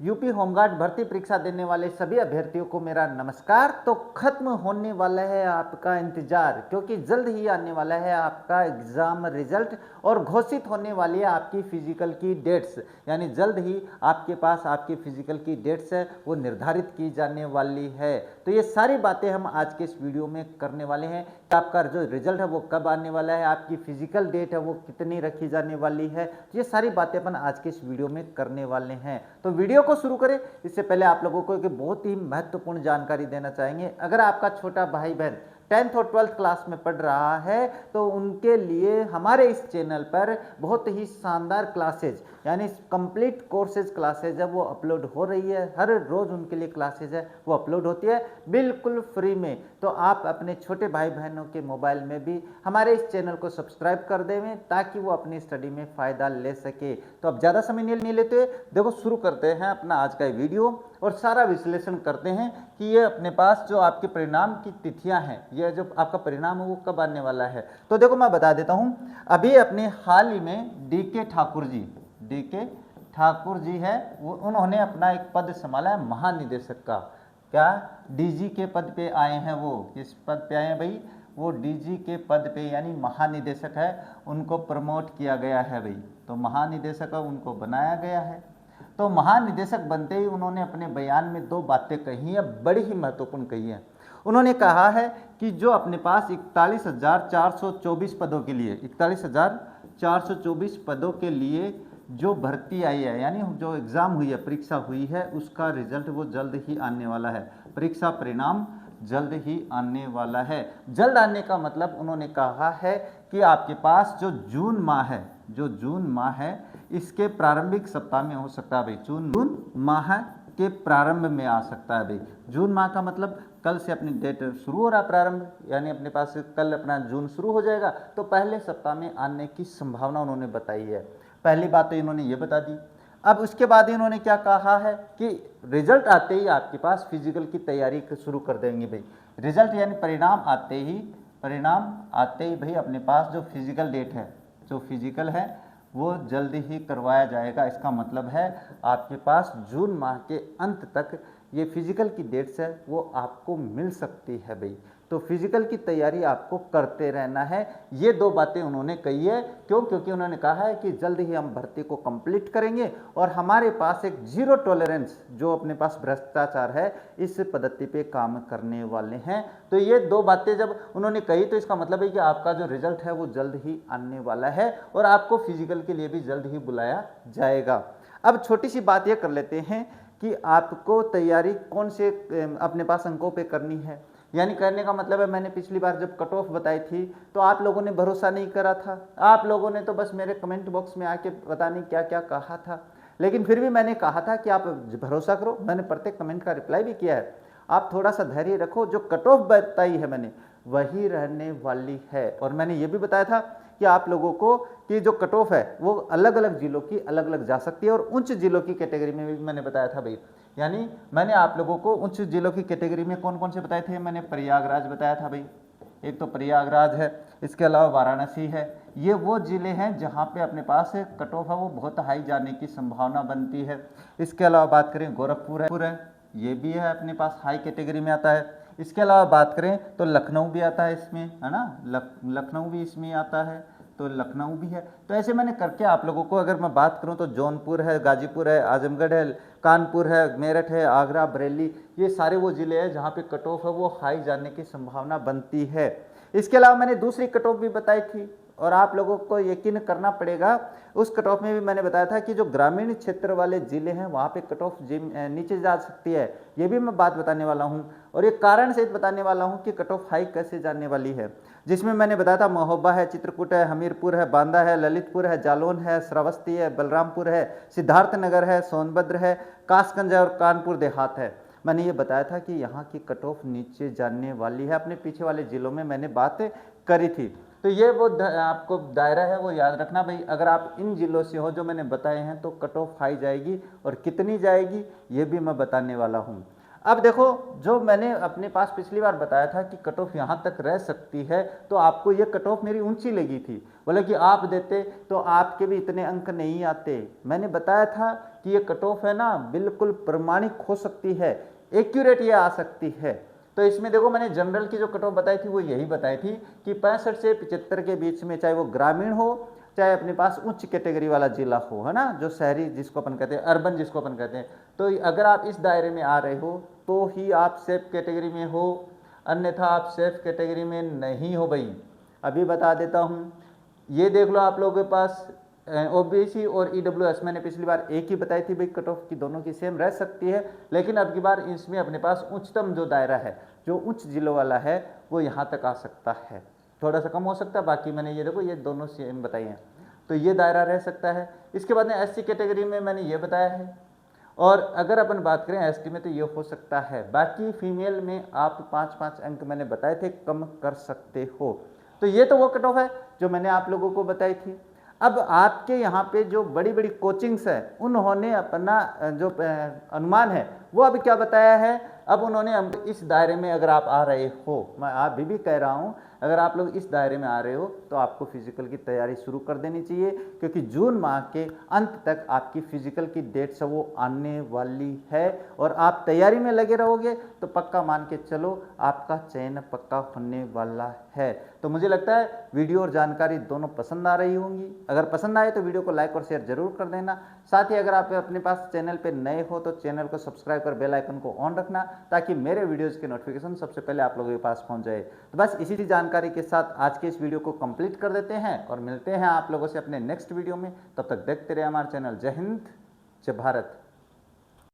UP home guard भर्ती परीक्षा देने वाले सभी अभ्यर्थियों को मेरा नमस्कार। तो खत्म होने वाला है आपका इंतजार, क्योंकि जल्द ही आने वाला है आपका एग्जाम रिजल्ट और घोषित होने वाली है आपकी फिजिकल की डेट्स। यानी जल्द ही आपके पास आपकी फिजिकल की डेट्स है वो निर्धारित की जाने वाली है। तो ये सारी बातें हम आज के इस वीडियो में करने वाले हैं कि आपका जो रिजल्ट है वो कब आने वाला है, आपकी फिजिकल डेट है वो कितनी रखी जाने वाली है। ये सारी बातें अपन आज के इस वीडियो में करने वाले हैं। तो वीडियो को शुरू करें इससे पहले आप लोगों को एक बहुत ही महत्वपूर्ण जानकारी देना चाहेंगे। अगर आपका छोटा भाई बहन 10th और 12th क्लास में पढ़ रहा है तो उनके लिए हमारे इस चैनल पर बहुत ही शानदार क्लासेज यानी कंप्लीट कोर्सेज क्लासेज है वो अपलोड हो रही है। हर रोज़ उनके लिए क्लासेज है वो अपलोड होती है बिल्कुल फ्री में। तो आप अपने छोटे भाई बहनों के मोबाइल में भी हमारे इस चैनल को सब्सक्राइब कर देवें ताकि वो अपनी स्टडी में फ़ायदा ले सके। तो अब ज़्यादा समय नहीं लेते, देखो शुरू करते हैं अपना आज का वीडियो और सारा विश्लेषण करते हैं कि ये अपने पास जो आपके परिणाम की तिथियां हैं, ये जो आपका परिणाम है वो कब आने वाला है। तो देखो मैं बता देता हूं, अभी अपने हाल ही में डीके ठाकुर जी है वो उन्होंने अपना एक पद संभाला है महानिदेशक का। क्या डीजी के पद पे आए हैं, वो किस पद पे आए हैं भाई, वो डीजी के पद पे यानी महानिदेशक है, उनको प्रमोट किया गया है भाई। तो महानिदेशक उनको बनाया गया है। तो महानिदेशक बनते ही उन्होंने अपने बयान में दो बातें कही है, बड़ी ही महत्वपूर्ण कही है। उन्होंने कहा है कि जो अपने पास 41,424 पदों के लिए 41,424 पदों के लिए जो भर्ती आई है यानी जो एग्ज़ाम हुई है, परीक्षा हुई है, उसका रिजल्ट वो जल्द ही आने वाला है। परीक्षा परिणाम जल्द ही आने वाला है। जल्द आने का मतलब उन्होंने कहा है कि आपके पास जो जून माह है इसके प्रारंभिक सप्ताह में हो सकता है भाई। जून माह के प्रारंभ में आ सकता है भाई। जून माह का मतलब कल से अपनी डेट शुरू हो रहा प्रारंभ, यानी अपने पास कल अपना जून शुरू हो जाएगा। तो पहले सप्ताह में आने की संभावना उन्होंने बताई है। पहली बात तो इन्होंने ये बता दी। अब उसके बाद इन्होंने क्या कहा है कि रिजल्ट आते ही आपके पास फिजिकल की तैयारी शुरू कर देंगे भाई। रिजल्ट यानी परिणाम आते ही भाई अपने पास जो फिजिकल डेट है, जो फिजिकल है वो जल्दी ही करवाया जाएगा। इसका मतलब है आपके पास जून माह के अंत तक ये फिजिकल की डेट्स है वो आपको मिल सकती है भाई। तो फिजिकल की तैयारी आपको करते रहना है। ये दो बातें उन्होंने कही है। क्योंकि उन्होंने कहा है कि जल्द ही हम भर्ती को कंप्लीट करेंगे और हमारे पास एक जीरो टॉलरेंस जो अपने पास भ्रष्टाचार है इस पद्धति पे काम करने वाले हैं। तो ये दो बातें जब उन्होंने कही तो इसका मतलब है कि आपका जो रिजल्ट है वो जल्द ही आने वाला है और आपको फिजिकल के लिए भी जल्द ही बुलाया जाएगा। अब छोटी सी बात ये कर लेते हैं कि आपको तैयारी कौन से अपने पास अंकों पे करनी है। यानी करने का मतलब है, मैंने पिछली बार जब कट ऑफ बताई थी तो आप लोगों ने भरोसा नहीं करा था। आप लोगों ने तो बस मेरे कमेंट बॉक्स में आके पता नहीं क्या क्या कहा था, लेकिन फिर भी मैंने कहा था कि आप भरोसा करो। मैंने प्रत्येक कमेंट का रिप्लाई भी किया है। आप थोड़ा सा धैर्य रखो, जो कट ऑफ बताई है मैंने वही रहने वाली है। और मैंने ये भी बताया था कि आप लोगों को कि जो कट ऑफ है वो अलग अलग जिलों की अलग अलग जा सकती है और उच्च जिलों की कैटेगरी में भी मैंने बताया था भाई। यानी मैंने आप लोगों को उच्च जिलों की कैटेगरी में कौन कौन से बताए थे, मैंने प्रयागराज बताया था भाई। एक तो प्रयागराज है, इसके अलावा वाराणसी है। ये वो जिले हैं जहाँ पे अपने पास कट ऑफ है वो बहुत हाई जाने की संभावना बनती है। इसके अलावा बात करें गोरखपुर है, ये भी है अपने पास हाई कैटेगरी में आता है। इसके अलावा बात करें तो लखनऊ भी आता है इसमें, है ना, लखनऊ भी इसमें आता है, तो लखनऊ भी है। तो ऐसे मैंने करके आप लोगों को, अगर मैं बात करूं तो जौनपुर है, गाजीपुर है, आजमगढ़ है, कानपुर है, मेरठ है, आगरा, बरेली, ये सारे वो ज़िले हैं जहाँ पे कट ऑफ है वो हाई जाने की संभावना बनती है। इसके अलावा मैंने दूसरी कट ऑफ भी बताई थी और आप लोगों को यकीन करना पड़ेगा, उस कट ऑफ में भी मैंने बताया था कि जो ग्रामीण क्षेत्र वाले ज़िले हैं वहाँ पे कट ऑफ नीचे जा सकती है। ये भी मैं बात बताने वाला हूँ और एक कारण सहित बताने वाला हूँ कि कट ऑफ हाई कैसे जाने वाली है। जिसमें मैंने बताया था महोबा है, चित्रकूट है, हमीरपुर है, बांदा है, ललितपुर है, जालौन है, श्रावस्ती है, बलरामपुर है, सिद्धार्थनगर है, सोनभद्र है, कासगंज है और कानपुर देहात है। मैंने ये बताया था कि यहाँ की कट ऑफ नीचे जाने वाली है। अपने पीछे वाले ज़िलों में मैंने बात करी थी। तो ये वो आपको दायरा है वो याद रखना भाई। अगर आप इन ज़िलों से हो जो मैंने बताए हैं तो कट ऑफ हाई जाएगी और कितनी जाएगी ये भी मैं बताने वाला हूँ। अब देखो, जो मैंने अपने पास पिछली बार बताया था कि कट ऑफ यहाँ तक रह सकती है, तो आपको ये कट ऑफ मेरी ऊंची लगी थी, बोले कि आप देते तो आपके भी इतने अंक नहीं आते। मैंने बताया था कि ये कट ऑफ है ना, बिल्कुल प्रमाणिक हो सकती है, एक्यूरेट ये आ सकती है। तो इसमें देखो, मैंने जनरल की जो कट ऑफ बताई थी वो यही बताई थी कि 65 से 75 के बीच में, चाहे वो ग्रामीण हो चाहे अपने पास उच्च कैटेगरी वाला जिला हो, है ना, जो शहरी जिसको अपन कहते हैं, अर्बन जिसको अपन कहते हैं, तो अगर आप इस दायरे में आ रहे हो तो ही आप सेफ कैटेगरी में हो, अन्यथा आप सेफ कैटेगरी में नहीं हो भाई। अभी बता देता हूँ, ये देख लो आप लोगों के पास ओबीसी और ईडब्ल्यूएस, मैंने पिछली बार एक ही बताई थी भाई, कट ऑफ की दोनों की सेम रह सकती है, लेकिन अब की बार इसमें अपने पास उच्चतम जो दायरा है, जो उच्च जिलों वाला है, वो यहाँ तक आ सकता है, थोड़ा सा कम हो सकता है, बाकी मैंने ये देखो ये दोनों सेम बताई हैं, तो ये दायरा रह सकता है। इसके बाद में एससी कैटेगरी में मैंने ये बताया है, और अगर अपन बात करें एसटी में तो ये हो सकता है। बाकी फीमेल में आप 5-5 अंक मैंने बताए थे कम कर सकते हो। तो ये तो वो कट ऑफ है जो मैंने आप लोगों को बताई थी। अब आपके यहाँ पे जो बड़ी बड़ी कोचिंग्स है, उन्होंने अपना जो अनुमान है वो अभी क्या बताया है, अब उन्होंने इस दायरे में अगर आप आ रहे हो, मैं अभी भी कह रहा हूँ, अगर आप लोग इस दायरे में आ रहे हो तो आपको फिजिकल की तैयारी शुरू कर देनी चाहिए, क्योंकि जून माह के अंत तक आपकी फिजिकल की डेट्स वो आने वाली है, और आप तैयारी में लगे रहोगे तो पक्का मान के चलो आपका चयन पक्का होने वाला है। तो मुझे लगता है वीडियो और जानकारी दोनों पसंद आ रही होंगी। अगर पसंद आए तो वीडियो को लाइक और शेयर जरूर कर देना। साथ ही अगर आप अपने पास चैनल पे नए हो तो चैनल को सब्सक्राइब कर बेल आइकन को ऑन रखना, ताकि मेरे वीडियोज़ के नोटिफिकेशन सबसे पहले आप लोगों के पास पहुंच जाए। तो बस इसी जानकारी के साथ आज के इस वीडियो को कंप्लीट कर देते हैं और मिलते हैं आप लोगों से अपने नेक्स्ट वीडियो में। तब तक देखते रहे हमारा चैनल। जय हिंद, जय भारत।